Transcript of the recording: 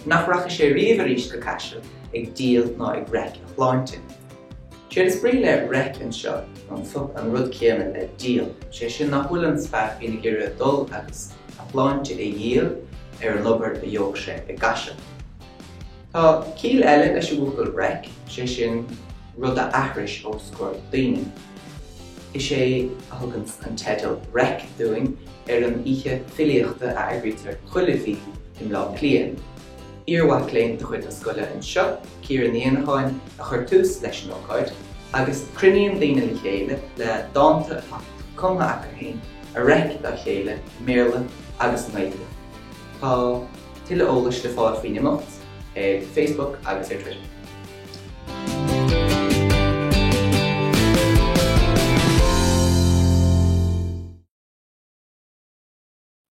nach racha sé riamh arís go caiisiil ag díal ná ag REIC a chláinte. Sé is brí le REIC an seo an fup an rud céanna le díal. Sé sin nach bhfuil an Spailpi na gcéire dul agus a chláinte é gheall ar an obair a dheog sé i gcaisiil. Tá cíl eile leis bhfuil REIC, sé sin rud a aithris ó scoil-icsf-ucd. Is sé a thugann an teitl REIC doing ar an oíche filíochta a airgrítar chuilifí im lá Bhliain. Iarmhaith léinn de chuid na scoile an seo, cír an dhéanamháin a chur tús leis an ócáid, agus cruinníonn Léinn le chéile le dáanta cuma acu hain a REIC le chéile, méarla agus maidla. Tá tuilleadh eolais le fáil faoin imeacht ag Facebook agus ar Twitter.